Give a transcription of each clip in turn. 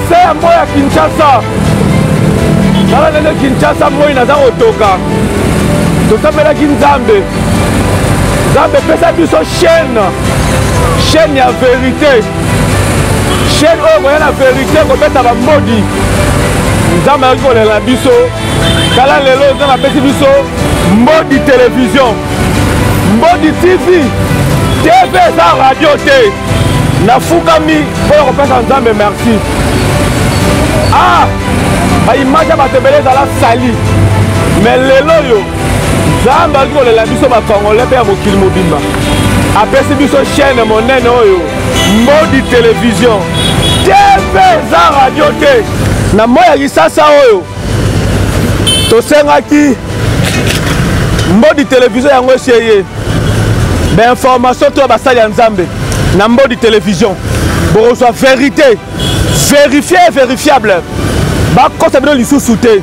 se ya moya Kinshasa nala lelo Kinshasa moi naza kotoka tosambelaki Nzambe Nzambe pesa biso chaîne ya vérité chaîne oyo koya na vérité kobeta bamodi Nzambe akoki kolela biso tala lelo Nzambe apesi biso Mbodi télévision Mbodi TV TV eza radio te nafukami oyo kopesa Nzambe merci baimage ya bato ebele ezala sali me lelo oyo Nzambe akoki kolela biso bakongole mpe ya mokili mobimba apesi biso chaîne monene oyo Mbodi télévision TV eza radio te na moya Kisasa oyo tosengaki Mbodi télévision yango eseye information to basali ya Nzambe na Mbodi télévision bokozwa vérité vérifié et vérifiable bakosa bino lisusu te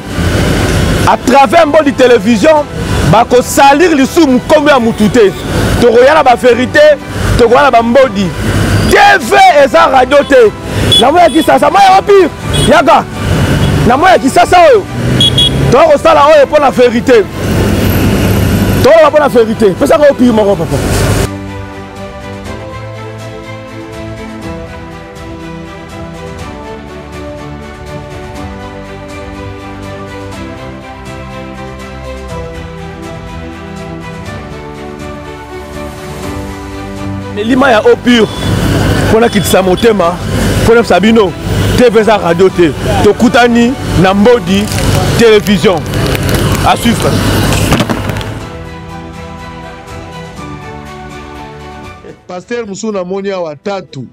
à travers Mbodi télévision bakosalir lisusu mokombo ya mutu te tokoya na bavérité tokoya na bambodi TV eza radio te na moya Kisasa moya opire yaga na moya Kisasa oyo tokosala oyo mpo na vérité tokola mpo na vérité pesaka opire moko papa lima ya eau pure mpona kitisa motema mpona pesa bino TV eza radio te tokutani na Mbodi télévision à suivre. Pasteur Musuna Monia wa tatu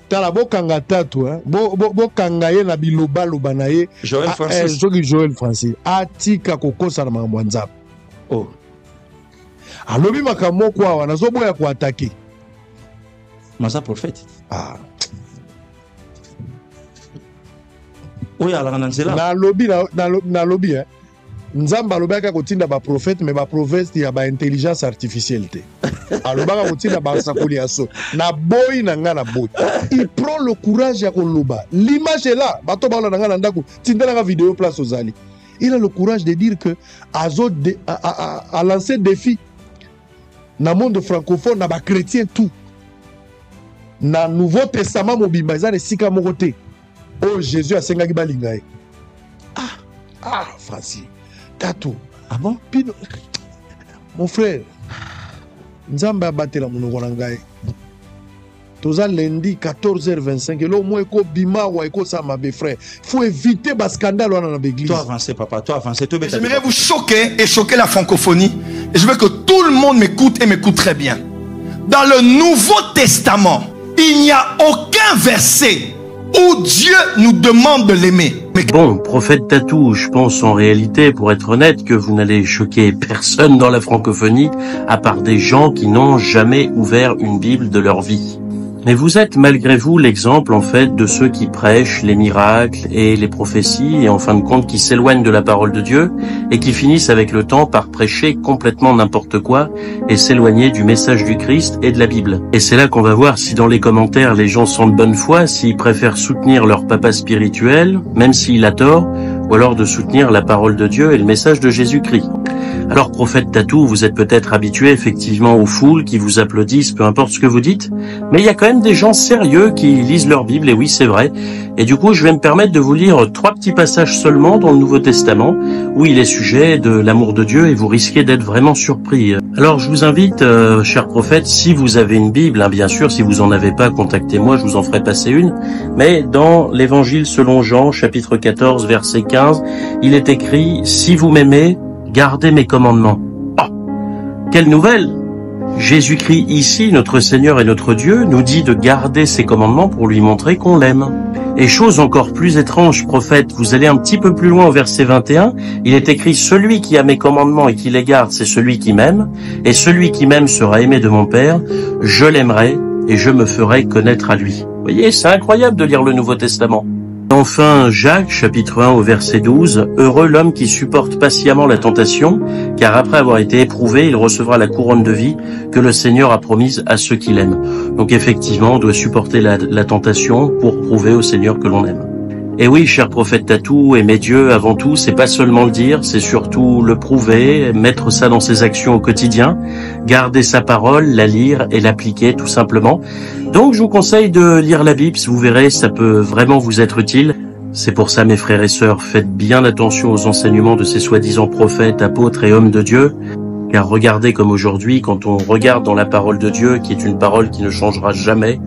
tala bokanga tatu bokanga ye na biloba na ye Joël Francis Joël Francis atika kokosa na mambo Nzambe oh alobi makambo kwa wana zoboya ko attaquer Masa prophète. Oui, alors on en na lobby Nzamba alobaka kotinda ba prophète mais ba prophète ya ba intelligence artificielle te alobaka kotinda ba sakoli aso na boy na nga na boy il prend le courage ya koloba l'image est là bato ba na nga na ndako tinda na vidéo place aux ali il a le courage de dire que a lancé défi na monde francophone na ba chrétien tout na Nouveau Testament mobimba eza esika moko te oh Jésus asengaki balinga ye Francis Tatou ah bon Pino mon frère Nzambe abatela monoko na ngai toza lundi 14h25 elo mo eko bima wa eko sa mabe frère faut éviter ba scandale wana na l'église. Toi avancer papa toi avancer toi. J'aimerais vous choquer et choquer la francophonie et je veux que tout le monde m'écoute et m'écoute très bien. Dans le Nouveau Testament il n'y a aucun verset où Dieu nous demande de l'aimer. Bon, prophète Tatou, je pense en réalité, pour être honnête, que vous n'allez choquer personne dans la francophonie, à part des gens qui n'ont jamais ouvert une Bible de leur vie. Mais vous êtes malgré vous l'exemple en fait de ceux qui prêchent les miracles et les prophéties et en fin de compte qui s'éloignent de la parole de Dieu et qui finissent avec le temps par prêcher complètement n'importe quoi et s'éloigner du message du Christ et de la Bible. Et c'est là qu'on va voir si dans les commentaires les gens sont de bonne foi, s'ils préfèrent soutenir leur papa spirituel, même s'il a tort, ou alors de soutenir la parole de Dieu et le message de Jésus-Christ. Alors, prophète Tatou, vous êtes peut-être habitué effectivement aux foules qui vous applaudissent, peu importe ce que vous dites, mais il y a quand même des gens sérieux qui lisent leur Bible, et oui, c'est vrai. Et du coup, je vais me permettre de vous lire 3 petits passages seulement dans le Nouveau Testament, où il est sujet de l'amour de Dieu, et vous risquez d'être vraiment surpris. Alors, je vous invite, cher prophète, si vous avez une Bible, hein, bien sûr, si vous en avez pas, contactez-moi, je vous en ferai passer une, mais dans l'Évangile selon Jean, chapitre 14, verset 15, il est écrit « Si vous m'aimez, gardez mes commandements. » Oh, quelle nouvelle! Jésus-Christ ici, notre Seigneur et notre Dieu, nous dit de garder ses commandements pour lui montrer qu'on l'aime. Et chose encore plus étrange, prophète, vous allez un petit peu plus loin au verset 21, il est écrit « Celui qui a mes commandements et qui les garde, c'est celui qui m'aime, et celui qui m'aime sera aimé de mon Père, je l'aimerai et je me ferai connaître à lui. » Vous voyez, c'est incroyable de lire le Nouveau Testament. Enfin, Jacques, chapitre 1 au verset 12, « Heureux l'homme qui supporte patiemment la tentation, car après avoir été éprouvé, il recevra la couronne de vie que le Seigneur a promise à ceux qui l'aiment. » Donc effectivement, on doit supporter la tentation pour prouver au Seigneur que l'on aime. Et oui, cher prophète Tatou, aimer Dieu avant tout, c'est pas seulement le dire, c'est surtout le prouver, mettre ça dans ses actions au quotidien, garder sa parole, la lire et l'appliquer tout simplement. Donc je vous conseille de lire la Bible, vous verrez, ça peut vraiment vous être utile. C'est pour ça, mes frères et sœurs, faites bien attention aux enseignements de ces soi-disant prophètes, apôtres et hommes de Dieu. Car regardez comme aujourd'hui, quand on regarde dans la parole de Dieu, qui est une parole qui ne changera jamais,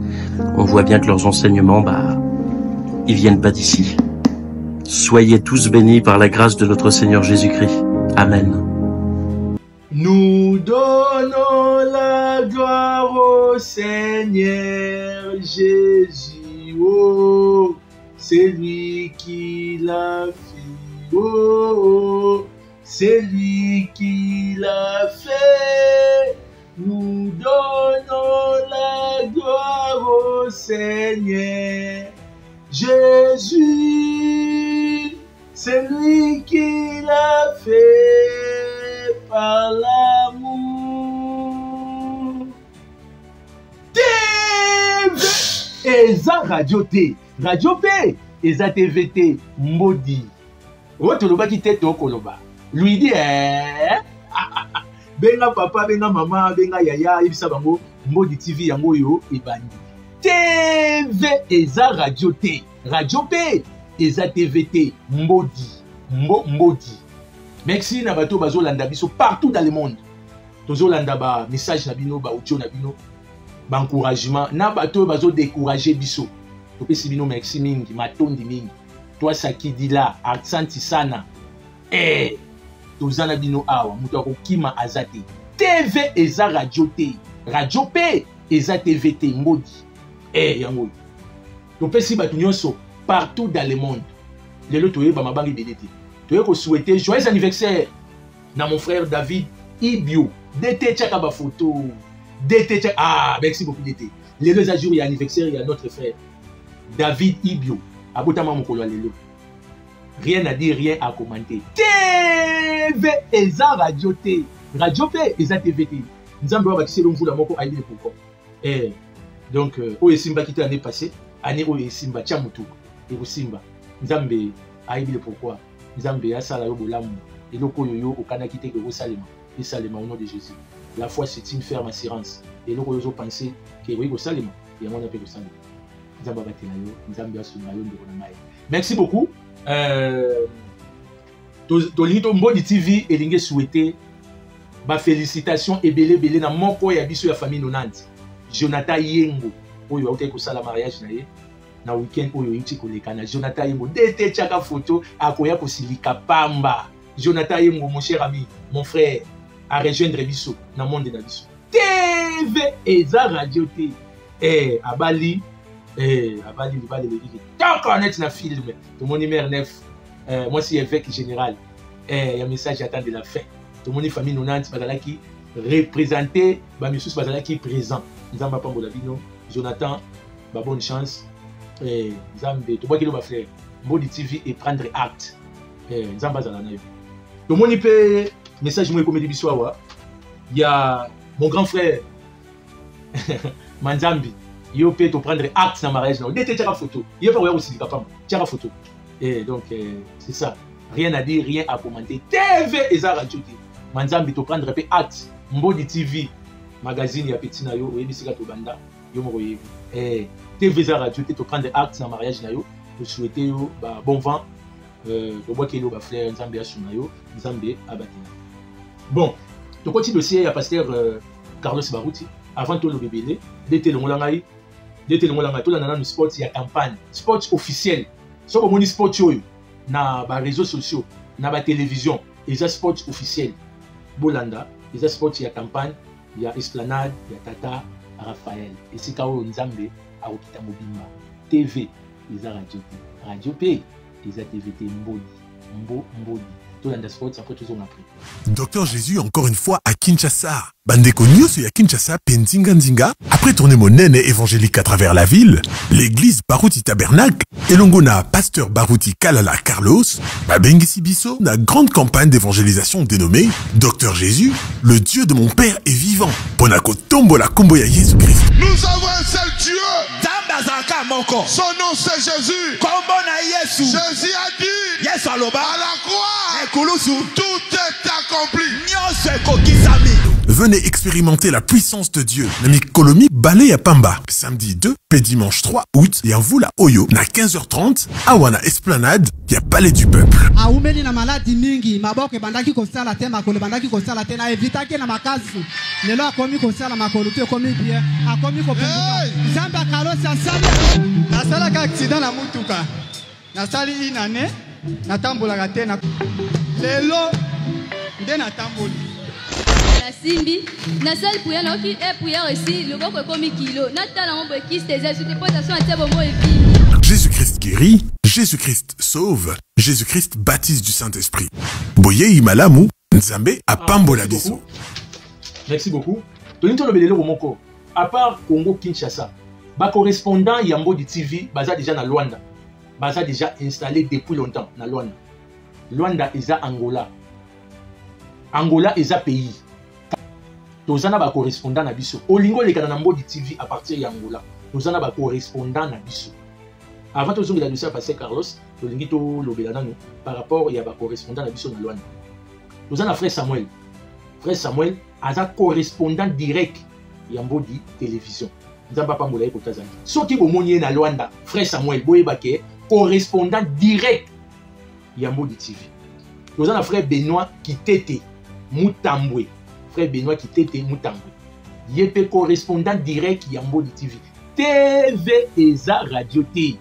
on voit bien que leurs enseignements, ils viennent pas d'ici. Soyez tous bénis par la grâce de notre Seigneur Jésus-Christ. Amen. Nous donnons la gloire au Seigneur Jésus. Oh, c'est lui qui l'a fait. Oh, c'est lui qui l'a fait. Nous donnons la gloire au Seigneur Jésus, c'est lui qui l'a fait par l'amour. TV Eza Radio T, Radio P, Eza TVT, Mbodi. Otoloba ki te to koloba. Lui dit benga papa, benga mama, benga yaya, ibisa bango, Mbodi TV yango yo ebandi. TV Eza Radio T, Radio P, Eza TVT, Mbodi, Mbodi. Merci na bato bazo landa biso partout dans le monde. Tozo landa ba message na bino, ba audio na bino, ba encouragement. Na bato bazo décourager biso. Topesi bino merci mingi, matondi mingi. Toi Sakidi la, aksanti sana. Tozana bino awa, mutu akokima azate. TV Eza Radio T, Radio P, Eza TVT, Mbodi. Yango. Topesi bato nyonso partout dans le monde. Lelo toye ba mabangi benete. Toye ko souhaiter joyeux anniversaire na mon frère David Ibio. DT tchaka ba photo. DT tchaka. Merci beaucoup DT. Lelo za jour il y a anniversaire, il y a notre frère David Ibio. Abotama mokolo lelo. Rien à dire, rien à commenter. TV Eza Radio T. Radio P Eza TVT. Nzambe wa bakisi longu la moko aide pourquoi. Donc, Oye Simba qui était l'année passée, année Oye Simba, Tchamutu, et Simba, Nzambe, Aïbile pourquoi, Nzambe, Asala Yobo Lamu, et Loko Yoyo, au Kanaki Teke Salema, et Salema au nom de Jésus. La foi c'est une ferme assurance, et Loko Yoyo pensait que Yoyo Salema, et on appelle Salema. Nzamba Batinayo, Nzambe Asunayo, Ndonamaye. Merci beaucoup. Tolito Mbodi TV et Lingue souhaité, félicitations et belé na moko ya biso ya famille nonante. Jonathan Yengo, oyo auté ko sala mariage na ye na weekend oyo yuti kolekana. Jonathan Yengo dete chaka photo akoya ko silika pamba. Jonathan Yengo, mon cher ami, mon frère, à rejoindre biso na monde na biso. TV Eza Radio T. Abali le dit. Tant qu'on est na film, tout mon numéro 9. Moi c'est évêque général. Il y a un message j'attends de la fin. Tout mon famille nonante bazala qui représenté ba monsieur bazala qui présent. Nzamba pambola bino, Jonathan, bonne chance. Nzambe, to boki lo ba frère, Mbodi TV et prendre acte. Nzamba zala na yo. To moni pe message mo comédie biso awa. Il y a mon grand frère Manzambi, yo pe to prendre acte na mariage na. Dete tchaka photo. Yo pa aussi di papa, tchaka photo. Donc c'est ça. Rien à dire, rien à commenter. TV Eza Radio T. Manzambi to prendre pe acte. Mbodi TV magazine ya petit na yo oyebisika to banda yo moko yebi TV Eza Radio T to prendre acte na mariage na yo to souhaiter yo bon vent to boki yo ba frère Nzambe asuna yo Nzambe abatina. Bon to continue dossier ya pasteur Carlos Barouti avant to le bébélé dete le ngolanga to la nana sport ya campagne sport officiel so ko moni sport yo na ba réseaux sociaux na ba télévision Eza sport officiel bolanda Eza sport ya campagne. Il y a Esplanade, il y a Tata, Raphaël. Et c'est quand Nzambe a Okita Mobimba. TV, Eza Radio P. Radio P, Eza TVT Mbodi. Tout le sport, après tout après. Docteur Jésus, encore une fois, à Kinshasa. Bandeko Nyos et à Kinshasa, Penzinga Nzinga. Après tourner mon nène évangélique à travers la ville, l'église Barouti Tabernacle, et l'ongona pasteur Barouti Kalala Carlos, Babengisi Bisso, la grande campagne d'évangélisation dénommée Docteur Jésus, le Dieu de mon Père est vivant. Ponako Tombo la Komboya Jésus-Christ. Nous avons un seul Dieu. moko. Son nom c'est Jésus. Kombo na Yesu. Jésus a dit Yesu aloba. à la croix, Ekulusu. tout est accompli. Nyonso ekokisami. Venez expérimenter la puissance de Dieu. Nami Kolomi Balé à Pamba. Samedi 2 et dimanche 3 août. Et en Voula Oyo. Na 15h30. Awana Esplanade. Y a Palais du Peuple. Aumeli na maladi mingi. Maboke bandaki kosala te makolo bandaki kosala te na evitaki na makazi. Lelo akomi kosala makolo te akomi bien. Akomi kopenda. Zamba karosi asali. Nasalaka accident na mutuka. Nasali inane. Natambola te na. Lelo nde natamboli. Simbi, na salle pour y qui est pour y aussi le boko comme kilo. Natala on qui se tes sur tes potations à tes bomo et fini. Jésus-Christ guérit, Jésus-Christ sauve, Jésus-Christ baptise du Saint-Esprit. Boye imalamu, Nzambe a pambola biso. Merci beaucoup. Tonito lobelelo moko. À part Congo Kinshasa, ba correspondant Yambo du TV, baza déjà na Luanda. Baza déjà installé depuis longtemps na Luanda. Luanda eza Angola. Angola eza pays. Tozana ba correspondant na biso. Olingo lekana na Mbo du TV à partir ya Angola. Tozana ba correspondant na biso. Avant tozongi la dossier passé Carlos, tolingi to lobela nanu par rapport ya ba correspondant na biso na Luanda. Tozana frère Samuel. Frère Samuel aza correspondant direct ya Mbo di télévision. Nzamba pambola ko tazana. Soki bomoni na Luanda, frère Samuel boyeba ke correspondant direct ya Mbo di TV. Tozana frère Benoît Kitete Mutambwe. Frère Benoît Kitete Mutambwe. Yepé correspondant direct Yambo di TV. TV eza radio T.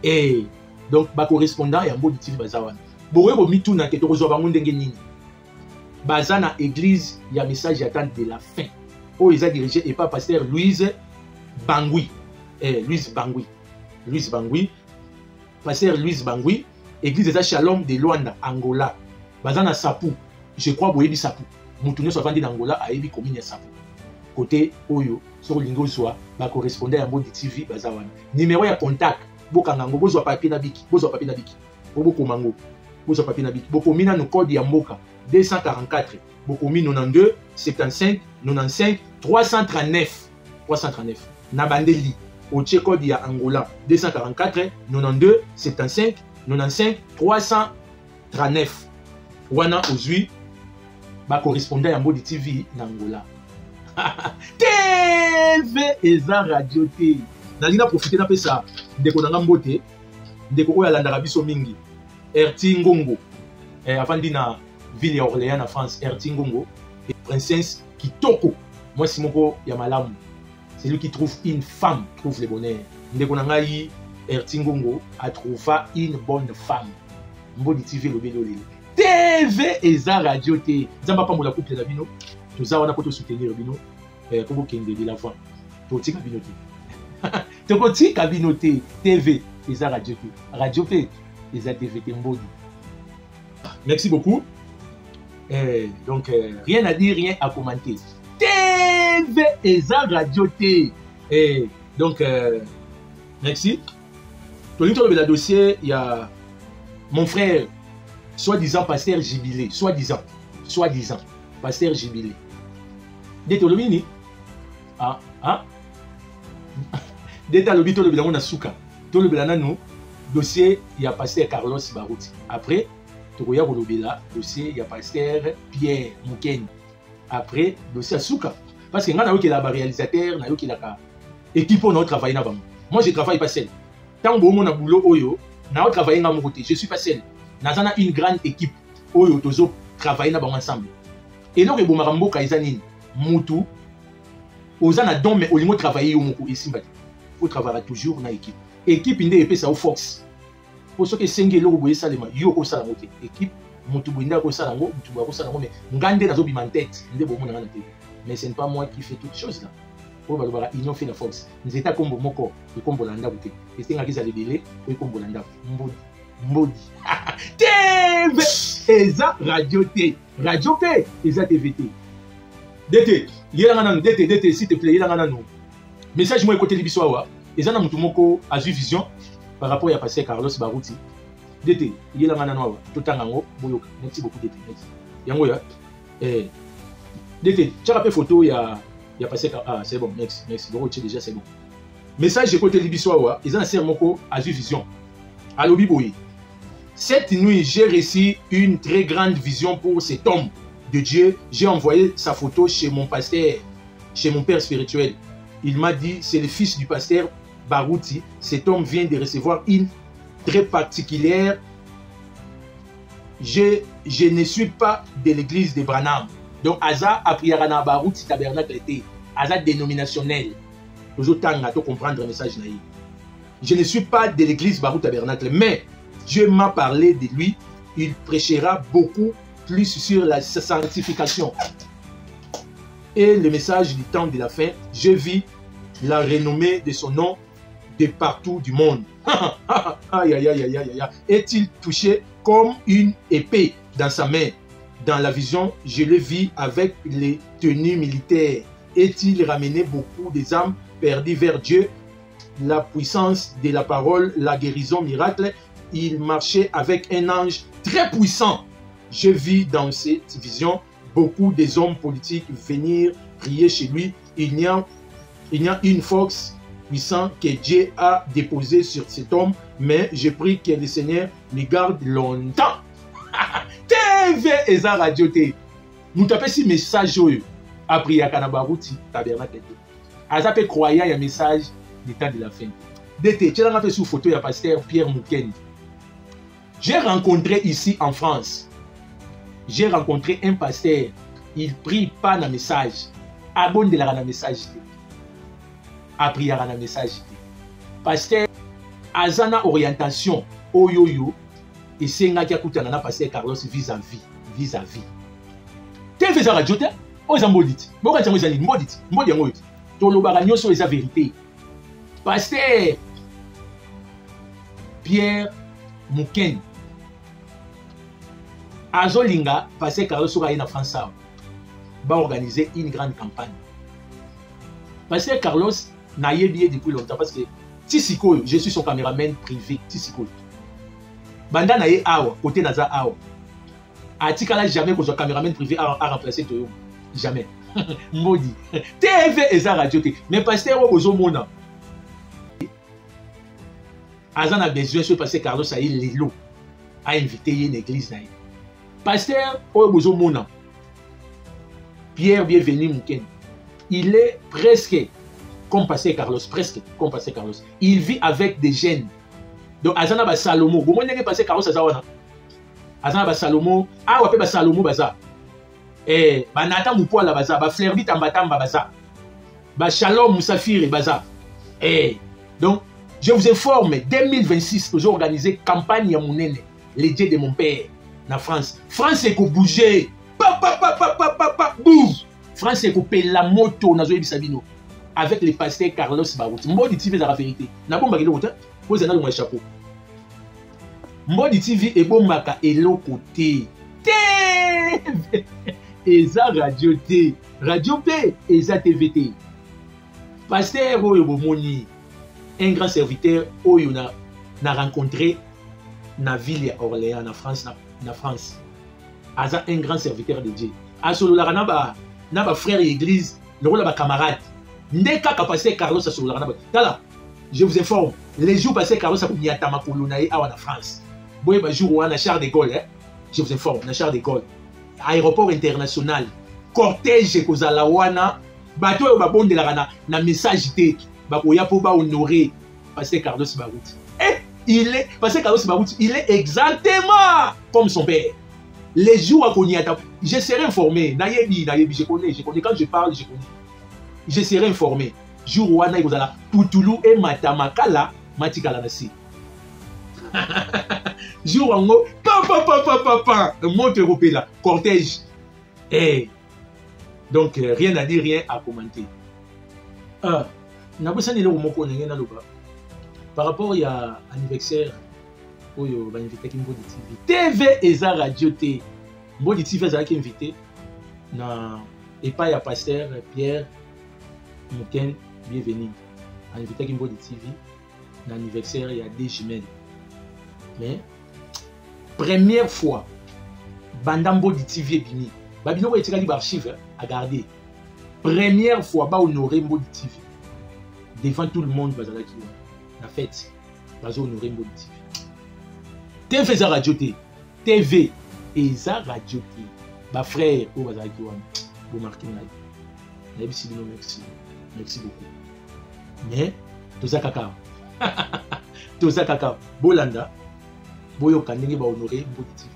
Et donc ba correspondant Yambo di TV bazawana. Boye bo mituna ke to kozwa bango ndenge nini. Bazana église ya message attente de la fin. O eza dirigé et pas pasteur Louise Bangui. Louise Bangui. Louise Bangui. Pasteur Louise Bangui. Église eza Shalom de Luanda, Angola. Bazana Sapu. Je crois boye bi Sapu. Moutoune soit vendu d'Angola à Ebi commune ya Sapo. Côté Oyo, sur Lingo soit, va correspondre à Mbo di TV Bazawan. Numéro ya contact, Bokangango, Bozo papier na biki, Bozo papier na biki, Bobo Komango, Bozo papier na biki, Bokomina no code ya Mboka, 244, Bokomi 92, 75, 95, 339, 339. Nabandeli, Oche code ya Angola, 244, 92, 75, 95, 339. Wana Ozui, ba correspondant ya Mbo di TV na Angola. TV eza radio T. Nalina profiter na pesa ndeko nanga mbote ndeko oyo alandaka biso mingi. Erti Ngongo. Avandi na ville ya Orléans na France, Erti Ngongo et princesse Kitoko. Moi si moko ya malamu. C'est lui qui trouve une femme, trouve le bonheur. Ndeko nanga yi Erti Ngongo a trouvé une bonne femme. Mbo di TV lo belo lelo. TV eza radio T. Nzamba pambola couple na bino. Toza wana poto soutenir bino. Pour kende de la voix. Toti kabino T. Toti kabino T. TV eza radio T. Radio T eza TV T Mbodi. Merci beaucoup. Donc rien à dire, rien à commenter. TV eza radio T. Donc merci. Tolito le dossier, il y a mon frère soi-disant pasteur Jubilé, soi-disant, pasteur Jubilé. Dès Tolomini, dès Talobi Tolobela on a souka, Tolobela nanu, dossier il y a pasteur Carlos Barouti. Après, Tokoya Bolobela, dossier il y a pasteur Pierre Moukeni. Après, dossier à souka. Parce que nous qui la réalisateur, nous qui la équipe on a travaillé là-bas. Moi je travaille pas seul. Tant que mon boulot oyo, na travailler na mon côté. Je suis pas seul. Nazana une grande équipe oyo tozo travailler na ensemble. Et donc bo marambo kaizanini mutu ozana don mais olingo travailler yo moko isimba. Faut travailler toujours na équipe. Équipe inde epesa au force. Pour ce que senge lo boye salema yo ko sala moté. Équipe mutu boinda ko sala ngo, mutu ko sala ngo mais ngande nazo bima tête, nde bo mona na tête. Mais ce n'est pas moi qui fais toutes choses là. Pour balobara union fait la force. Nzeta kombo moko, e kombo landa buté. Et c'est ngaki za lebele, e kombo landa mbodi. Mbodi. TV eza radio T. Radio T eza TVT. DT, yela ngana DT s'il te plaît, yela ngana no. Message moi côté libiso awa, eza na mutu moko azu vision par rapport à passer Carlos Barouti. DT, yela ngana no awa, totanga ngo boyoka. Merci beaucoup DT. Merci. Yango ya DT, tu as fait photo, il y a passé. Ah, c'est bon, merci. Bon, déjà, c'est bon. Message de côté Libiswawa, ils ont un sermoko à vision. À l'Obiboui. Cette nuit, j'ai reçu une très grande vision pour cet homme de Dieu. J'ai envoyé sa photo chez mon pasteur, chez mon père spirituel. Il m'a dit, c'est le fils du pasteur Barouti. Cet homme vient de recevoir une très particulière. Je ne suis pas de l'église de Branham. Donc, Aza a prié à Barouti tabernacle était. Aza dénominationnel. Vous comprendre le message. Je ne suis pas de l'église Barouti tabernacle, mais Dieu m'a parlé de lui. Il prêchera beaucoup plus sur la sanctification. Et le message du temps de la fin, je vis la renommée de son nom de partout du monde. Aïe, aïe, aïe, aïe, aïe. Est-il touché comme une épée dans sa main? Dans la vision, je le vis avec les tenues militaires. Est-il ramené beaucoup des âmes perdues vers Dieu? La puissance de la parole, la guérison miracle. Il marchait avec un ange très puissant. Je vis dans cette vision beaucoup des hommes politiques venir prier chez lui. Il y a une force puissante que Dieu a déposée sur cet homme, mais je prie que le Seigneur le garde longtemps. TV et ça radio T. Nous tapons si message a prié à Kanabarouti tabernacle. Aza peut croire un message du temps de la fin. D'été, tu as fait sous photo il pasteur Pierre Mouken. J'ai rencontré ici en France. J'ai rencontré un pasteur. Il prie pas dans le message. Abonne de la message. A prié à la message. Pasteur Azana orientation. Oyoyo. Et c'est un gars qui a pasteur Carlos vis-à-vis. Vis-à-vis. Tu fais ça radio? Aux ambodit. Pourquoi tu as dit mbodit? Mbodit. Ton lobaranio sur les vérités. Pasteur Pierre Mouken. Azolinga, pasteur Carlos sera en France, va organiser une grande campagne. Pasteur Carlos n'a yébié depuis longtemps parce que Tissiko, je suis son caméraman privé. Tissiko. Banda n'a yé awa, côté naza awa. Atikala jamais que son caméraman privé a remplacé Toyo. Jamais. Maudit. TV et ça radio. Mais pasteur Ozo Mona. Azan a besoin de passer Carlos a Lelo a invité une église. Pasteur Ozo Mona. Pierre bienvenu Mouken. Il est presque comme pasteur Carlos. Presque comme pasteur Carlos. Il vit avec des jeunes. Donc Azana ba Salomo. Comment n'est-ce que pasteur Carlos Azawana? Azana ba Salomo. Ah ouais ba Salomo baza. Eh ba Nathan Moupoa la baza. Ba Flerbi Tambatamba baza. Ba Shalom Moussafir baza. Eh donc je vous informe, 2026, nous avons organisé campagne à Mounene, les dieux de mon père, en France. France est qu'au bouger. Bouge. France est qu'au paye la moto, Sabino, avec le pasteur Carlos Barouti. Mbodi TV, c'est la vérité. N'a pas de côté, vous avez un chapeau. Mbodi TV est bon, maka et l'autre côté. Et ça, radio T. Radio P, et ça, TVT. Pasteur Oyobomoni. Un grand serviteur où il a rencontré dans la ville d'Orléans, en France. Aza un grand serviteur de Dieu. Asolo la na frère église, le rôle de camarade. Ndeka passer Carlos asolo la na. Je vous informe, les jours passés Carlos a mis à Tamakoluna et en France. Boye ba jour à Charles de Gaulle, je vous informe, na Charles de Gaulle. Aéroport international. Cortège kozalawana, bateau ba bonde la na message té. Bakoya pour honorer pasteur Carlos Barouti. Et il est, pasteur Carlos Barouti, il est exactement comme son père. Les jours à Konyata, je serai informé. Nayebi, je connais. Quand je parle, je connais. Je serai informé. Jour où Anaï Kozala, Poutoulou et Matamakala, Matikala Nasi. Jour où papa, monte européen là, cortège. Et donc, rien à dire, rien à commenter. Par rapport à l'anniversaire, TV et la radio T. Mbodi TV est invité. Et pas à pasteur Pierre Mouken, bienvenue. Invité à Mbodi TV. L'anniversaire, il y a des jumelles. Mais, première fois, Bandambodi TV Bini. Babino est tiré l'archive à garder. Première fois, ba honoré Mbodi TV. devant tout le monde bazalaki na fête bazo honorer Mbodi TV. TV eza radio te. TV eza radio te. Ba frère o bazalaki wana. Bo marqué na. Merci beaucoup. Mais toza kaka. Toza kaka. Bolanda. Boyo kandenge ba honorer Mbodi TV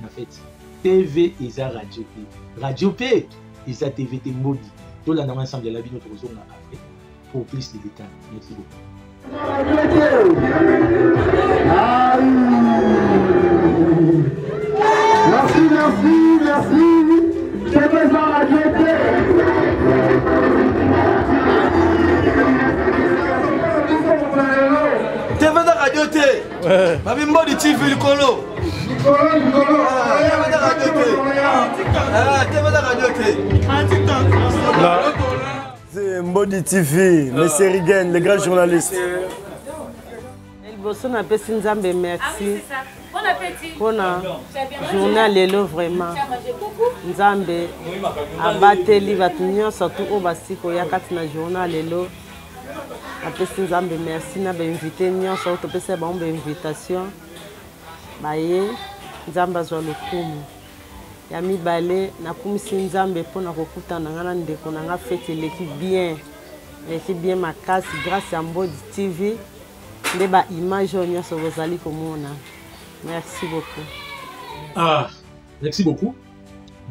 na fête. TV eza radio te. Radio P eza TV te Mbodi. Tolanda ensemble la bino tozonga après pour plus de détails. Merci beaucoup. Merci. TV eza radio te. TV eza radio te. Babi Mbodi TV likolo. C'est Mbodi TV, Monsieur Rigen, le grand journaliste. Merci. Pour la journée lelo vraiment. Nzambe abateli batunyo surtout au basiko ya kati na journée lelo. Apesi Nzambe merci na ba invité nyonso to pesa ba invitation. Baye Nzamba zwa lokumu ya mibale na kumisi Nzambe pona kokutana ngana ndeko na nga fete leki bien makasi grâce à Mbodi TV nde ba image nyonso bozali komona. Merci beaucoup. Merci beaucoup.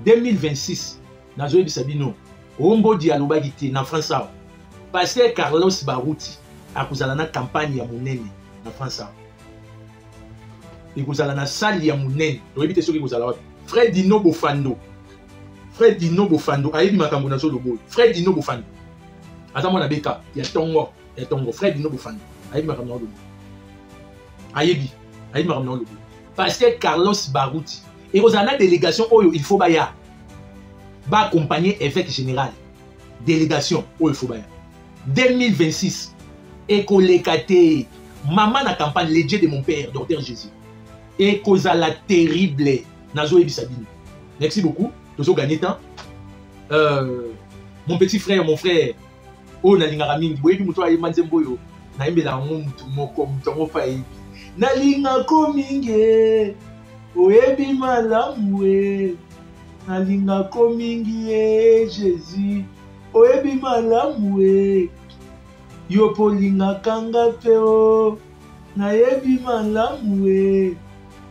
2026 nazo yebisa bino Mbodi alobaki te na France awa Pasteur Carlos Barouti akozala na campagne ya monene na France awa. Ekozala na salle ya monene toyebi te soki ekozala wapi. Frère Dino Bofando ayebi makambo na zo lobo. Frère Dino Bofando aza mwana beka ya tongo Frère Dino Bofando ayebi makambo na lobo. Ayebi makambo na lobo. Pasteur Carlos Barouti ekozala na délégation oyo il faut baya ba accompagner évêque général. Délégation oyo il faut baya 2026 ekoleka te maman na campagne les dieux de mon père docteur Jésus. Et cause la terrible Nazo Ebisabine. Merci beaucoup. Tozo gagné temps. Mon petit frère, mon frère. Oh nalinga mingi. Boyebi muto ayi manzemboyo. Na imbe la mutu moko muto fa ebi. Nalinga ko mingi. Oyebi malamu e. Nalinga ko mingi e Jésus. Oyebi malamu e. Yo polinga kanga peo. Na yebi malamu e.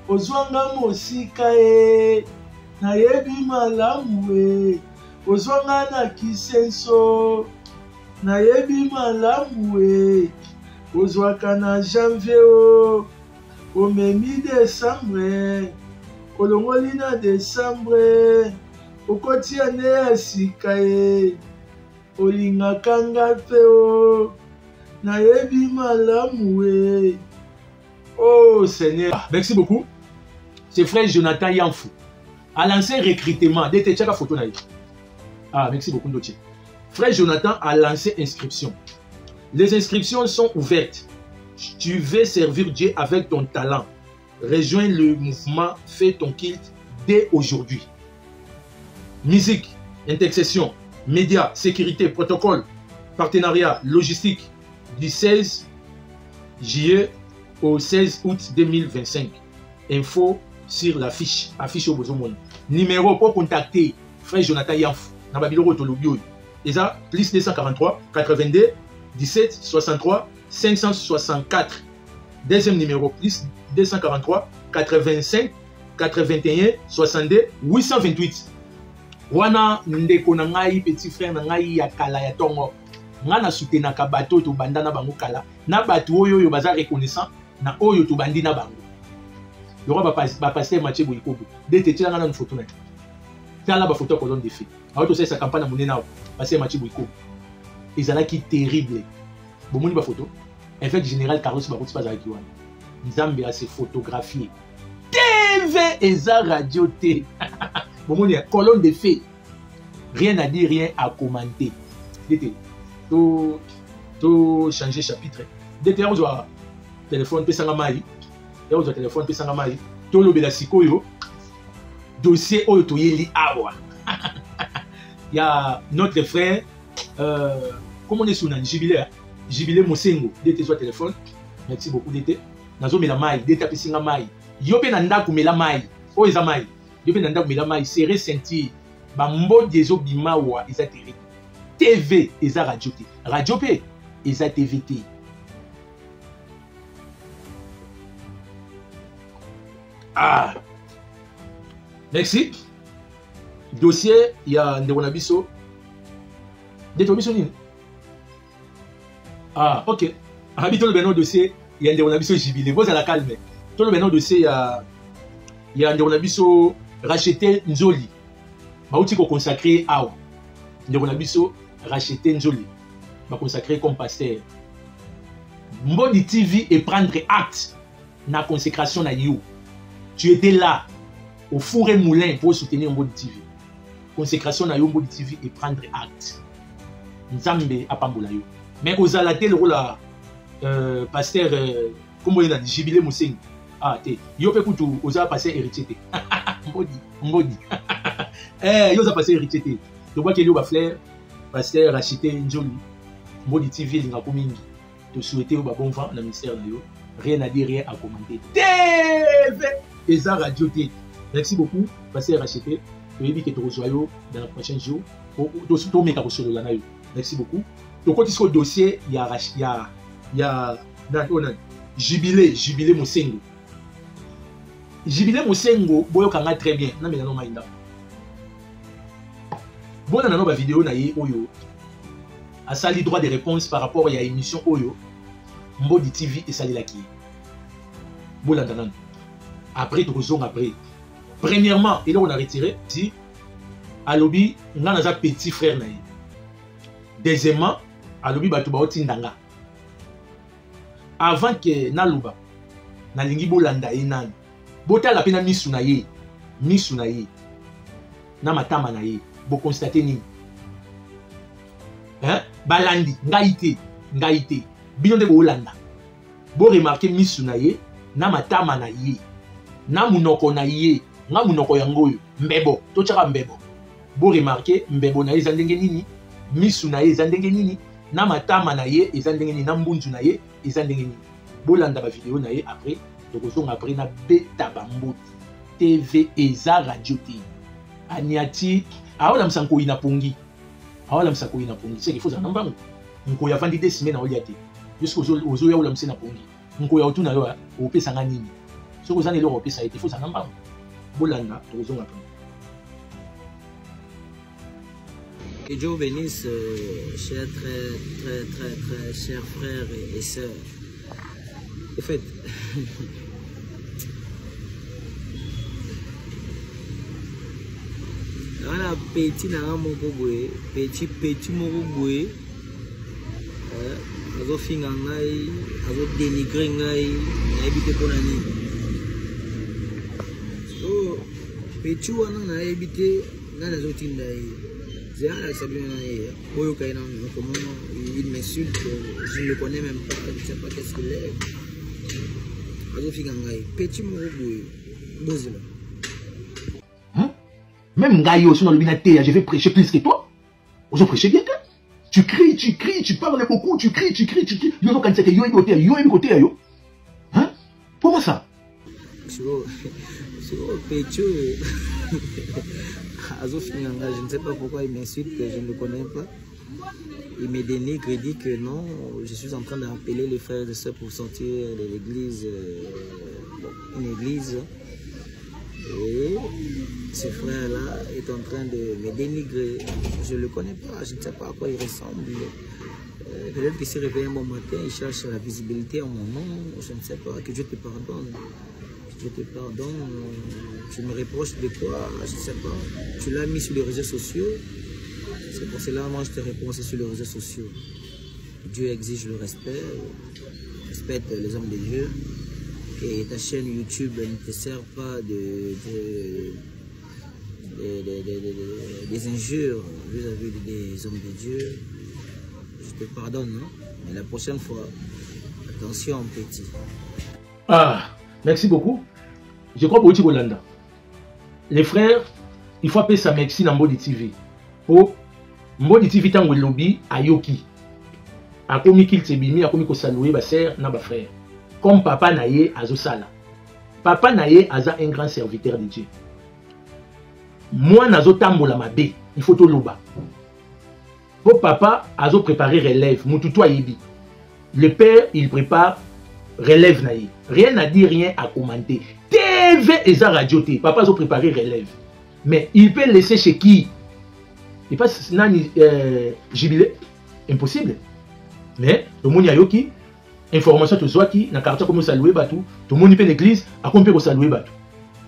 Ozwanga mosika e na yebi malamu e ozwanga na kisenso na yebi malamu e ozwaka na janvier o omemi décembre olongoli na décembre okoti ane ya sika e olingaka nga pe o na yebi malamu e. Oh Seigneur, merci beaucoup. C'est frère Jonathan Yanfou a lancé un recrutement. Photo. Merci beaucoup Ndoche. Frère Jonathan a lancé inscription. Les inscriptions sont ouvertes. Tu veux servir Dieu avec ton talent. Rejoins le mouvement, fais ton kilt dès aujourd'hui. Musique, intercession, médias, sécurité, protocole, partenariat, logistique du 16 juillet au 16 août 2025. Info sur l'affiche. Affiche au besoin. Numéro pour contacter frère Jonathan Yanfou. Dans Babylone Tolobio. Et ça, plus 243 82 17 63 564. Deuxième numéro, plus 243 85 81 62 828. Wana ndeko na ngai petit frère na ngai ya kala ya tongo. Ngana soutenaka bato to bandana bango kala. Na bato oyo baza reconnaissant na oyo to bandi na bango. Yoro ba passer Mathieu Boyikobo. Dete tila ngana photo na. Tala ba photo ko don défi. Awo to c'est sa campagne monena passer Mathieu Boyikobo. Ezalaki terrible. Bomoni ba photo. Évêque général Carlos Barouti Pazaki wana. Nzambe a se photographier. TV eza radio T. Bomoni colonne de fait. Rien à dire, rien à commenter. Dete. To changer chapitre. Dete on doit téléphone pesanga mai. On doit téléphone pesanga mai. To lobela sikoyo. Dossier oyo to yeli awa. Il y a notre frère comment on est sur un jubilé. Jubilé Mosengo, d'été sur téléphone. Merci beaucoup d'été. Nazo mela mai, d'été apesinga mai. Yo pe nanda kumela mai. O eza mai. Yo pe nanda kumela mai, serré sentir. Ba mbodi ezo bima wa eza télé. TV eza radio te. Radio pe eza TV te. Ah. Merci. Dossier, il y a Ndeko Nabiso. Ndeko Nabiso nini? Ah, ok. Habitons le bénin dossier, il y a Ndeko Nabiso Jubilé. Vous à la calme. Dans le bénin dossier, il y a Ndeko Nabiso racheté Nzoli. Baouti ko consacré à Ndeko Nabiso racheté Nzoli. Ba consacré comme pasteur. Mbodi TV et prendre acte na consécration na you. Tu étais là au four et moulin pour soutenir Mbodi TV. Consécration na yo Mbodi TV et prendre acte. Nzambe apambola yo. Mais aux alaté le rôle pasteur comment il a dit Jubilé Mosengo. Ah te yo pe kutu oza passer héritier te. Mbodi. Yo za passer héritier te. Tu vois que yo ba frère pasteur racheté Njoli. Mbodi TV linga komingi. Te souhaiter ba bon vent dans le ministère na yo. Rien à dire, rien à commenter. TV et ça radio T. Merci beaucoup. Passez à racheter. Je vais que tu reçois dans la prochaine jour. Merci beaucoup. Donc, quand il y a dossier, il y a Jubilé Mosengo. Jubilé Mosengo, boyo kanga très bien. Non mais non maïda. Bon dans la vidéo na ye oyo. A sali droit de réponse par rapport à l'émission oyo. Mbodi TV et sali la qui. Bon dans après tout après. Premièrement, et là on a retiré si à lobby on a un petit frère naïe. Deuxièmement, à lobby batuba otindanga. Avant que naluba na lingi bolanda inan. Bota la pena misu na ye na matama na ye. Bo constater ni. Hein? Balandi ngaite. Bino de bolanda. Bo remarquer misu na ye na matama na ye. Na munoko na ye. Nga munoko yangoyo mbebo tochaka mbebo bo remarquer mbebo na ye zandenge nini misu na ye zandenge nini na matama na ye ezandenge nini na mbunzu na ye ezandenge nini bolanda ba vidéo na ye après tokozonga après na beta bamboti TV eza radio T aniati aola msanko ina pongi c'est qu'il faut ça nambango nko ya vandi desime na oliate jusqu'au ozo ya ola msena pongi nko ya otuna yo opesa nga nini soko zane lo opesa ete faut ça nambango. Que Dieu bénisse, chers, très chers frères et sœurs. En fait, on a petit moko boye, azo finga ngai, azo dénigrer ngai, na ebite pona nini. Petit wana na ebite na nazotinda ye. Zéana sabina na ye. Boyo kaina comment il m'insulte, je ne le connais même pas, je ne sais pas qu'est-ce qu'il est. Azo finga ngai, petit moko boye. Bozela. Hein? Même ngai aussi dans le binaté, je vais prêcher plus que toi. Vous prêchez bien. Tu cries, tu parles beaucoup, tu cries. Yo quand c'est yo côté yo. Hein? Pourquoi ça? Pécho, je ne sais pas pourquoi il m'insulte, que je ne le connais pas. Il me dénigre et dit que non, je suis en train d'appeler les frères et sœurs pour sortir de l'église, une église. Et ce frère-là est en train de me dénigrer. Je ne le connais pas, je ne sais pas à quoi il ressemble. Peut-être qu'il s'est réveillé un bon matin, il cherche la visibilité en mon nom, je ne sais pas, que Dieu te pardonne. Je te pardonne, tu me reproches de quoi, je ne sais pas. Tu l'as mis sur les réseaux sociaux. C'est pour cela, moi, je te réponds sur les réseaux sociaux. Dieu exige le respect, respecte les hommes de Dieu. Et ta chaîne YouTube ne te sert pas des injures vis-à-vis des hommes de Dieu. Je te pardonne, hein? Mais la prochaine fois, attention, petit. Ah, merci beaucoup. Je crois que Bolanda. Les frères, il faut appeler ça merci dans Mbodi TV. Oh, Mbodi TV tango lobby ayoki. akomi kiltebimi akomi ko saluer ba sœur na ba frère comme papa naye azosala papa naye aza un grand serviteur de Dieu moi nazotambola mabe il faut to loba pour papa azo préparer relève mututu ayibi le père il prépare relève naye rien à dire rien à commenter TV et za radio T papa azo préparer relève mais il peut laisser chez qui il passe nani jubilé impossible mais le monde yoki information to qui na quartier comme saluer batu tout le monde peut l'église a comme peut saluer batu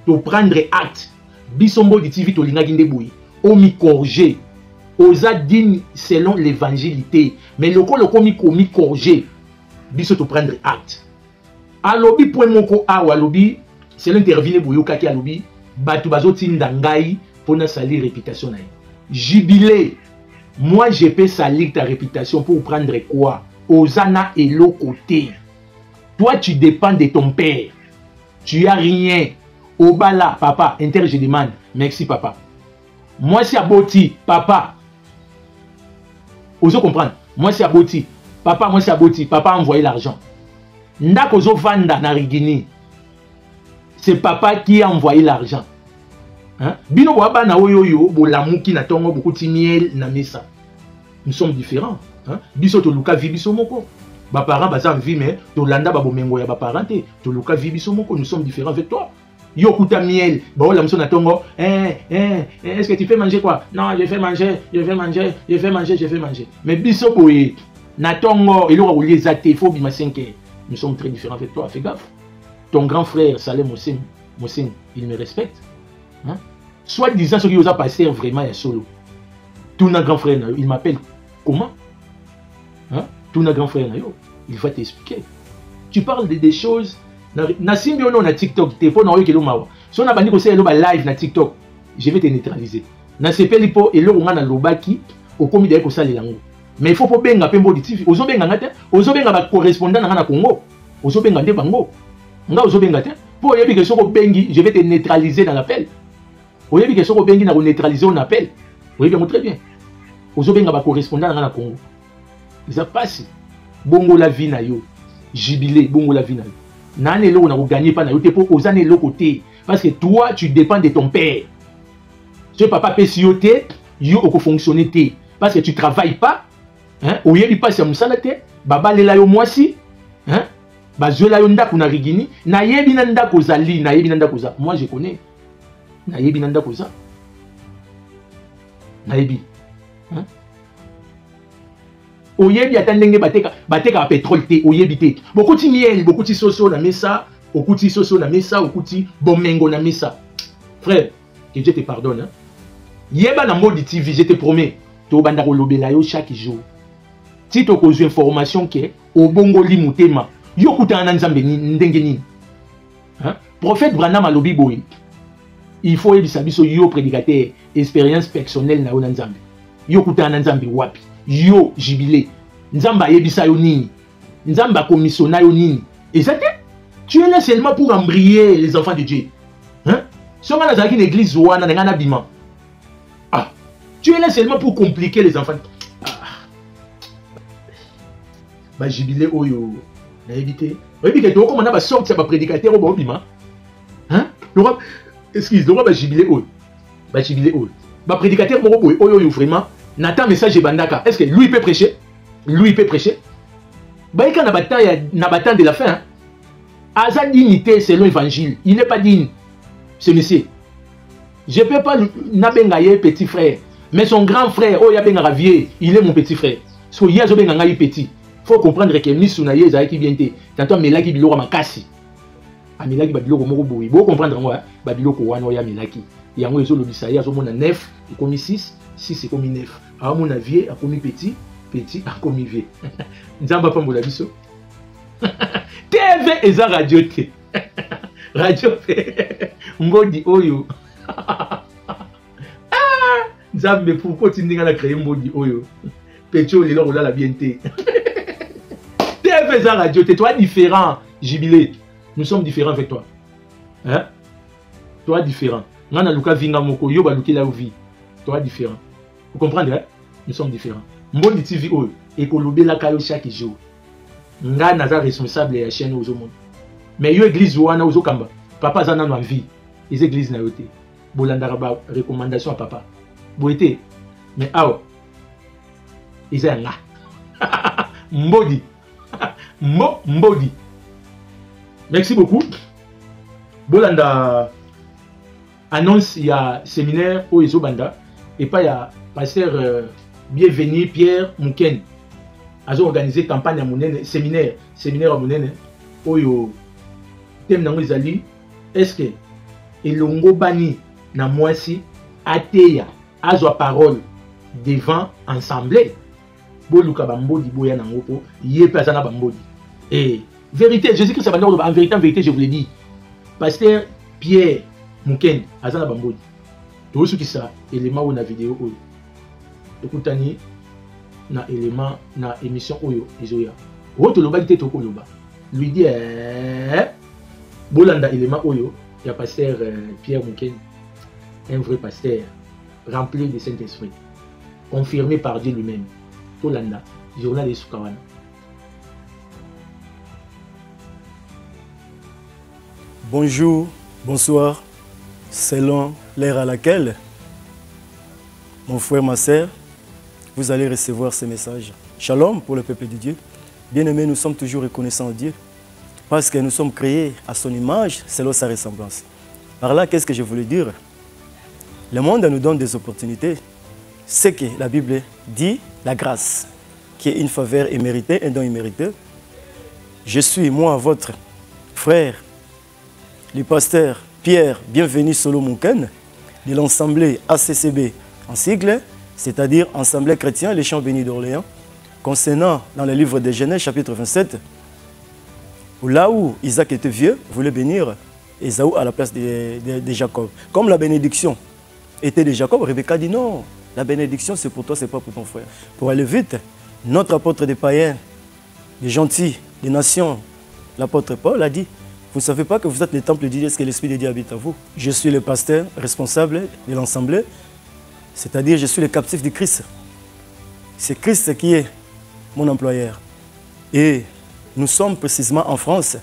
to prendre acte bisombo di TV to linga ginde boui o mi corriger oza digne selon l'évangélité mais le komi corriger biso to prendre acte alobi point moko awa alobi c'est l'interview boui okaki alobi batu bazotinda ngai pona salir réputation na jubilé moi je peux salir ta réputation pour prendre quoi Ozana et l'autre côté. Toi, tu dépends de ton père. Tu as rien. Obala, papa, inter, je demande. Merci, papa. Moi, c'est aboti, papa. Ozo comprendre. Moi, c'est aboti. Papa, moi, c'est aboti. Papa a envoyé l'argent. Ndak ozo vanda na rigini. C'est papa qui a envoyé l'argent. Hein? Bino waba na oyoyo, bo lamuki na tongo, beaucoup de miel na mesa. Nous sommes différents. Biso to luka vi biso moko ba parents baza en vie mais to landa ba bomengo ya ba parenté to luka vi biso moko nous sommes différents avec toi yo kuta miel ba ola mso na tongo est-ce que tu fais manger quoi non je fais manger mais biso boye na tongo elo ko lieza te faut bima 5 heures nous sommes très différents avec toi fais gaffe ton grand frère Salem Mossing il me respecte hein soit disant ce qui osa passer vraiment ya solo tout na grand frère il m'appelle comment. Hein? Tout notre grand frère, il va t'expliquer. Tu parles de des choses. Na simbiono na TikTok, t'es pas dans le mawa. Si on a banni que c'est live na TikTok, je vais te neutraliser. Na sepeli po elo nga na lobaki au comité de kosa lelango. Mais il faut pas benga pembo di TV. Ozo benga ngate, ozo benga ba correspondant na Congo. Ozo benga nde bango. Nga ozo benga te. Po yebi que soko bengi, je vais te neutraliser dans l'appel. O yebi que soko bengi na ko neutraliser on appel. O yebi très bien. Ozo benga ba correspondant na Congo. Ça passe. Bongo la vie na yo. Jubilé, bongo la vie na yo. Nane lo na ko gagner pas na yo te pour osane lo côté parce que toi tu dépends de ton père. Ce papa pesioté, yo oko fonctionner te parce que tu travailles pas. Hein? O yebi pas ça musala te, baba lela yo mwasi. Hein? Ba zola yo ndako na rigini, na yebi na ndako zali, na yebi na ndako za. Moi je connais. Na yebi na ndako za. Na yebi. Hein? Oyebi atandenge bateka pétrole te oyebi te beaucoup de miel beaucoup de soso na mesa okuti soso na mesa okuti bomengo na mesa frère que Dieu te pardonne hein? Yeba na mode TV je te promets to banda ko lobela yo chaque jour si to ko information ke obongo limutema yo kuta na nzambe ndenge nini hein prophète Branham alobi boy il faut yebisa biso yo prédicateur expérience personnelle na yo na nzambe yo kuta na nzambe wapi yo jubilé nzamba yebisa yo nini nzamba commissionna yo nini et ça tu es là seulement pour embryer les enfants de Dieu hein si on a dans une église wana na bima ah tu es là seulement pour compliquer les enfants ba jubilé oyo na éviter oui que to comme on a ba sortir ba prédicateur au bima hein le roi excuse le roi ba jubilé oyo ba prédicateur moko boy oyo vraiment Nathan message bandaka. Est-ce que lui peut prêcher? Lui peut prêcher. Baïka na bataille de la fin. Hein? Asa dignité selon l'évangile. Il n'est pas digne. Ce monsieur. Je ne peux pas nabengaye petit frère. Mais son grand frère, oh yabenga ravier, il est mon petit frère. So yazo benga petit. Faut comprendre que misu na yeza qui vient te. Tantôt melaki biloko makasi. A melaki ba biloko moko boyi. Bo comprendre moi, ba biloko wana ya melaki. Yango ezo lobisa yazo mona 9, et comme 6, 6 c'est comme 9. A mon avis, a commis petit, petit a commis vieux. Nzamba pa mbola biso. TV eza radio te. Radio te. Mbodi oyo. Nzambe pourquoi tu n'as pas créé mbodi oyo? Petcho lelo rola la bien te. TV eza radio te. Toi différent, jubilé. Nous sommes différents avec toi. Hein? Toi différent. Nana luka vinga moko yo ba luki la vie. Toi différent. Vous comprenez, hein? Nous sommes différents. Mbondi TV oyo ekolobelaka yo chaque jour. Nga naza responsable ya chaîne ozomona. Mais yo église wana ozokamba. Papa aza nano en vie. Les églises na yo te. Bolandaka ba recommandation à papa. Boete. Mais awa. Isa nga. Mbodi. Mbodi. Merci beaucoup. Bolanda annonce il y a séminaire au Ezobanda et pas il y a pasteur bienvenu Pierre Mouken. Azo organisé campagne à Mounene séminaire à Mounene oyo thème nango ezali est-ce que elongo bani na mwasi ateya azwa parole devant assemblée boluka bambodi boya nango po yé pe azana bambodi et vérité Jésus-Christ ça va dire en vérité je vous l'ai dit pasteur Pierre Mouken azana bambodi to ce qui ça élément ou na vidéo oyo ekutani na élément na émission oyo ezoya woto loba te to koloba lui dit bolanda élément oyo ya pasteur Pierre Mouken un vrai pasteur rempli de Saint-Esprit confirmé par Dieu lui-même tolanda journal de Sukawana. Bonjour, bonsoir, selon l'heure à laquelle mon frère, ma sœur, vous allez recevoir ce message. Shalom pour le peuple de Dieu. Bien-aimés, nous sommes toujours reconnaissants à Dieu parce que nous sommes créés à son image, selon sa ressemblance. Par là, qu'est-ce que je voulais dire? Le monde nous donne des opportunités. C'est que la Bible dit la grâce, qui est une faveur imméritée, un don immérité. Je suis, moi, votre frère, le pasteur Pierre Bienvenu Solo Mouken, de l'Assemblée ACCB en sigle, c'est-à-dire Assemblée chrétienne, les champs bénis d'Orléans, concernant dans le livre de Genèse, chapitre 27, où là où Isaac était vieux, voulait bénir Ésaü à la place de Jacob. Comme la bénédiction était de Jacob, Rebecca dit non, la bénédiction c'est pour toi, c'est pas pour ton frère. Pour aller vite, notre apôtre des païens, des gentils, des nations, l'apôtre Paul a dit, vous ne savez pas que vous êtes le temple de Dieu, est-ce que l'Esprit de Dieu habite à vous? Je suis le pasteur responsable de l'Assemblée, c'est-à-dire je suis le captif de Christ. C'est Christ qui est mon employeur. Et nous sommes précisément en France,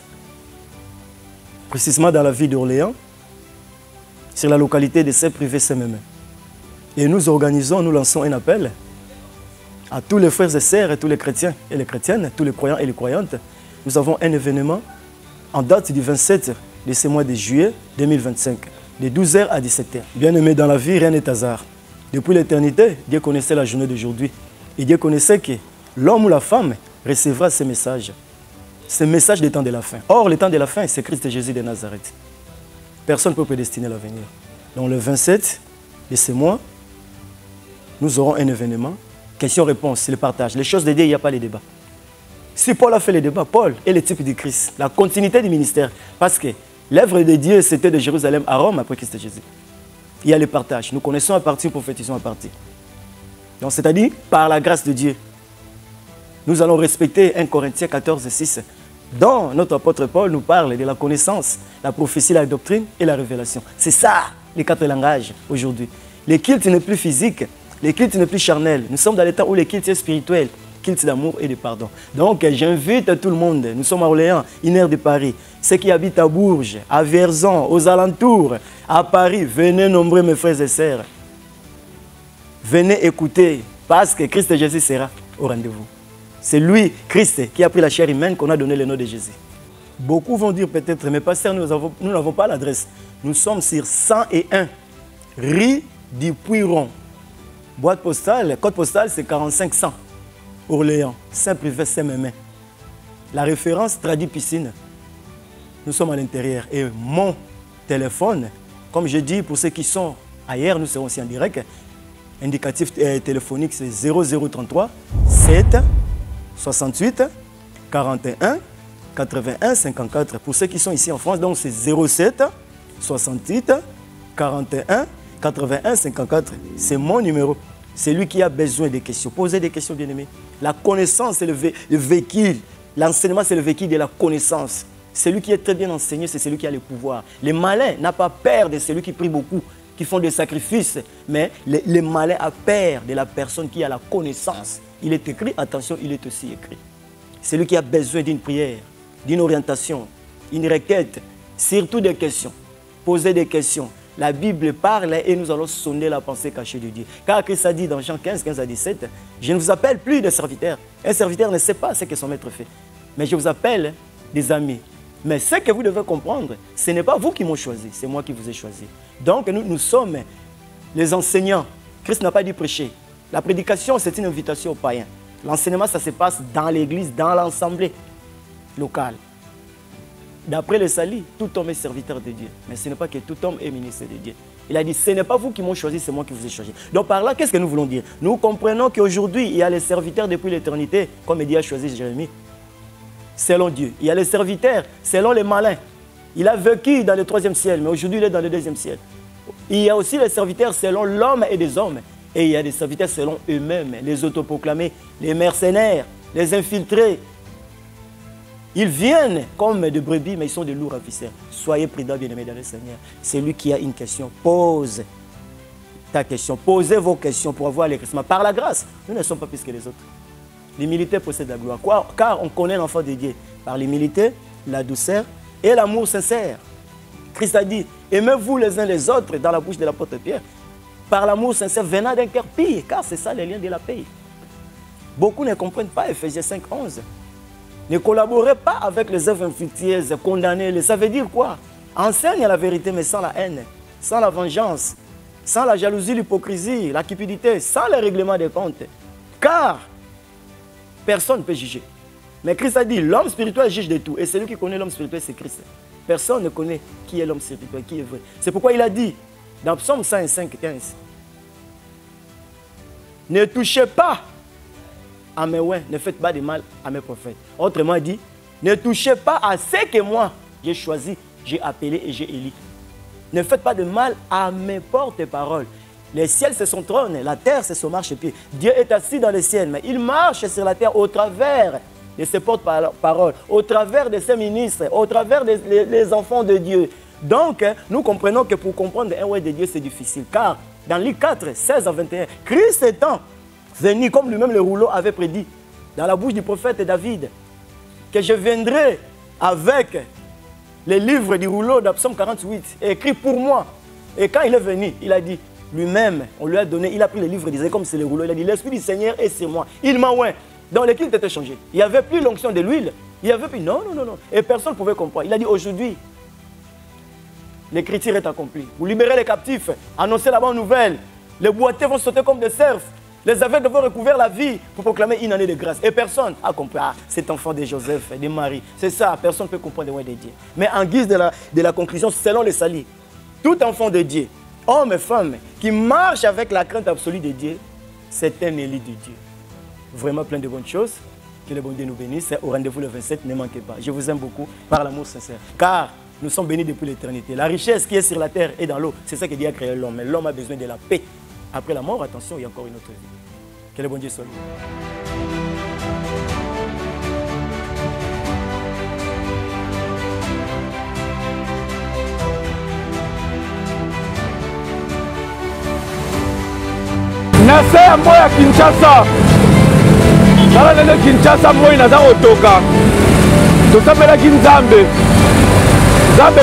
précisément dans la ville d'Orléans, sur la localité de Saint-Privé-Saint-Mémé. Et nous organisons, nous lançons un appel à tous les frères et sœurs et tous les chrétiens et les chrétiennes, tous les croyants et les croyantes. Nous avons un événement en date du 27 de ce mois de juillet 2025, de 12h à 17h. Bien-aimés, dans la vie, rien n'est hasard. Depuis l'éternité, Dieu connaissait la journée d'aujourd'hui. Et Dieu connaissait que l'homme ou la femme recevra ce message des temps de la fin. Or, le temps de la fin, c'est Christ Jésus de Nazareth. Personne ne peut prédestiner l'avenir. Donc le 27 de ce mois, nous aurons un événement. Question-réponse, c'est le partage. Les choses de Dieu, il n'y a pas de débat. Si Paul a fait le débat, Paul est le type de Christ, la continuité du ministère. Parce que l'œuvre de Dieu, c'était de Jérusalem à Rome après Christ Jésus. Il y a le partage. Nous connaissons à partir, prophétisons à partir. Donc, c'est-à-dire, par la grâce de Dieu, nous allons respecter 1 Corinthiens 14, 6, dont notre apôtre Paul nous parle de la connaissance, la prophétie, la doctrine et la révélation. C'est ça, les 4 langages aujourd'hui. Le culte n'est plus physique, le culte n'est plus charnel. Nous sommes dans l'état où le culte est spirituel, culte d'amour et de pardon. Donc, j'invite tout le monde, nous sommes à Orléans, 1 heure de Paris, ceux qui habitent à Bourges, à Vierzon, aux alentours, à Paris, venez nombreux mes frères et sœurs. Venez écouter, parce que Christ Jésus sera au rendez-vous. C'est lui, Christ, qui a pris la chair humaine qu'on a donné le nom de Jésus. Beaucoup vont dire peut-être, mais pasteur, nous n'avons pas l'adresse. Nous sommes sur 101 rue du Puy-Rond. Boîte postale, code postal, c'est 4500. Orléans, Saint-Privé-Saint-Mémé. La référence traduit piscine. Nous sommes à l'intérieur. Et mon téléphone, comme je dis, pour ceux qui sont ailleurs, nous serons aussi en direct. Indicatif téléphonique, c'est 0033 7 68 41 81 54. Pour ceux qui sont ici en France, donc c'est 07 68 41 81 54. C'est mon numéro. C'est lui qui a besoin des questions. Posez des questions, bien-aimés. La connaissance, c'est le véhicule. L'enseignement, c'est le véhicule de la connaissance. Celui qui est très bien enseigné, c'est celui qui a le pouvoir. Le malin n'a pas peur de celui qui prie beaucoup. qui font des sacrifices, mais les malins à père de la personne qui a la connaissance. Il est écrit, attention, il est aussi écrit. Celui qui a besoin d'une prière, d'une orientation, une requête, surtout des questions, poser des questions. La Bible parle et nous allons sonner la pensée cachée de Dieu. Car Christ a dit dans Jean 15, 15 à 17, je ne vous appelle plus des serviteurs. Un serviteur ne sait pas ce que son maître fait. Mais je vous appelle des amis. Mais ce que vous devez comprendre, ce n'est pas vous qui m'ont choisi, c'est moi qui vous ai choisi. Donc nous sommes les enseignants. Christ n'a pas dit prêcher. La prédication, c'est une invitation aux païens. L'enseignement, ça se passe dans l'église, dans l'assemblée locale. D'après le Sali, tout homme est serviteur de Dieu. Mais ce n'est pas que tout homme est ministre de Dieu. Il a dit, ce n'est pas vous qui m'ont choisi, c'est moi qui vous ai choisi. Donc par là, qu'est-ce que nous voulons dire? Nous comprenons qu'aujourd'hui, il y a les serviteurs depuis l'éternité, comme Dieu a choisi Jérémie, selon Dieu. Il y a les serviteurs selon les malins. Il a vécu dans le 3e ciel, mais aujourd'hui, il est dans le 2e ciel. Il y a aussi les serviteurs selon l'homme et des hommes. Et il y a des serviteurs selon eux-mêmes, les autoproclamés, les mercenaires, les infiltrés. Ils viennent comme des brebis, mais ils sont de lourds ravisseurs. Soyez prudents, bien-aimés dans le Seigneur. Celui qui a une question, pose ta question. Posez vos questions pour avoir l'éclaircissement. Par la grâce, nous ne sommes pas plus que les autres. L'humilité possède la gloire. Car on connaît l'enfant de Dieu par l'humilité, la douceur et l'amour sincère. Christ a dit, aimez-vous les uns les autres dans la bouche de l'apôtre Pierre. Par l'amour sincère venant d'un cœur pire, car c'est ça les liens de la paix. Beaucoup ne comprennent pas Ephésiens 5, 11. Ne collaborez pas avec les œuvres infructueuses, condamnez-les. Ça veut dire quoi? Enseigne la vérité, mais sans la haine, sans la vengeance, sans la jalousie, l'hypocrisie, la cupidité, sans le règlement des comptes. Car personne ne peut juger. Mais Christ a dit, l'homme spirituel juge de tout. Et celui qui connaît l'homme spirituel, c'est Christ. Personne ne connaît qui est l'homme spirituel, qui est vrai. C'est pourquoi il a dit, dans Psaume 105, 15, ne touchez pas à mes oins, ne faites pas de mal à mes prophètes. Autrement dit, ne touchez pas à ce que moi j'ai choisi, j'ai appelé et j'ai élu. Ne faites pas de mal à mes porte-paroles. Les ciels, c'est son trône, la terre, c'est son marchepied. Dieu est assis dans les ciels, mais il marche sur la terre au travers de ses porte-paroles, au travers de ses ministres, au travers des enfants de Dieu. Donc, nous comprenons que pour comprendre un ouais de Dieu, c'est difficile. Car dans Luc 4, 16 à 21, Christ étant venu, comme lui-même le rouleau avait prédit, dans la bouche du prophète David, que je viendrai avec les livres du rouleau de Psaume 48, écrit pour moi. Et quand il est venu, il a dit, lui-même, on lui a donné, il a pris les livres d'Isaïe comme c'est le rouleau, il a dit, l'Esprit du Seigneur est sur moi. Il m'a oint. Dans l'équipe était changé. Il n'y avait plus l'onction de l'huile. Il n'y avait plus, non. Et personne ne pouvait comprendre. Il a dit, aujourd'hui, l'écriture est accomplie. Vous libérez les captifs, annoncez la bonne nouvelle. Les boiteux vont sauter comme des cerfs. Les aveugles vont recouvrir la vie pour proclamer une année de grâce. Et personne a compris. Ah, cet enfant de Joseph, de Marie. C'est ça, personne ne peut comprendre le ouais de Dieu. Mais en guise de la conclusion, selon les salis, tout enfant de Dieu, homme et femme, qui marche avec la crainte absolue de Dieu, c'est un élu de Dieu. Vraiment plein de bonnes choses. Que le bon Dieu nous bénisse. Au rendez-vous le 27, ne manquez pas. Je vous aime beaucoup par l'amour sincère. Car nous sommes bénis depuis l'éternité. La richesse qui est sur la terre et dans l'eau, c'est ça que Dieu a créé l'homme. Mais l'homme a besoin de la paix. Après la mort, attention, il y a encore une autre vie. Que le bon Dieu soit loué. nase ya moi ya Kinshasa tala lelo Kinshasa moi naza kotoka tosambelaki Nzambe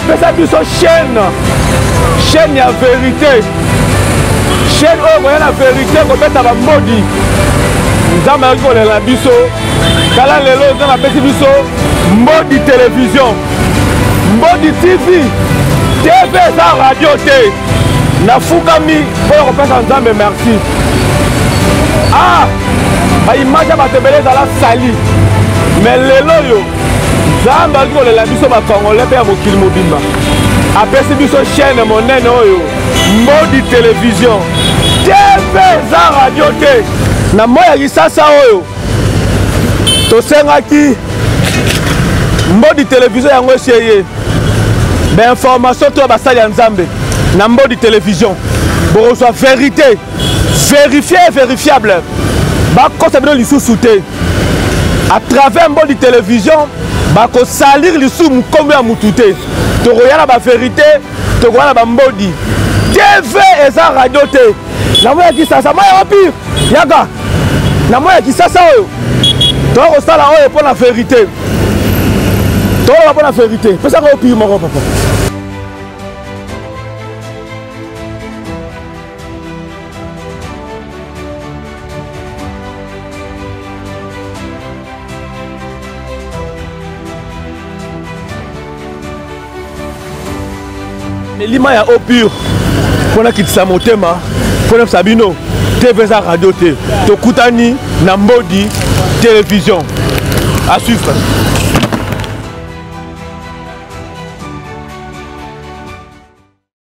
pesa biso chaîne ya vérité chaîne oyo boya na vérité kobeta bamodi Nzambe ayaki kolela biso tala lelo Nzambe apesi biso Mbodi télévision Mbodi TV TV eza radio te nafukami oyo kopesa Nzambe merci baimage ya bato ebele ezala sali me lelo oyo Nzambe ayaki kolela biso bakongole mpe ya mokili mobimba apesi biso chaîne monene oyo Mbodi télévision TV eza radio te na moi ya Kisasa oyo tosengaki Mbodi télévision yango eseye bainformation to basali ya Nzambe na Mbodi télévision bokozwa vérité vérifié et vérifiable bakosa bino lisusu te à travers Mbodi télévision bakosalir lisusu mukombo ya mutu te tokoya na bavérité tokoya na bambodi TV eza radio te na moya kisasa moya pire yaka na moya kisasa oyo tokosala oyo mpo na vérité toloba mpo na vérité pesaka oyo pire moko papa lima ya eau pure mpona kitisa motema mpona sabino TV eza radio te tokutani na Mbodi télévision à suivre.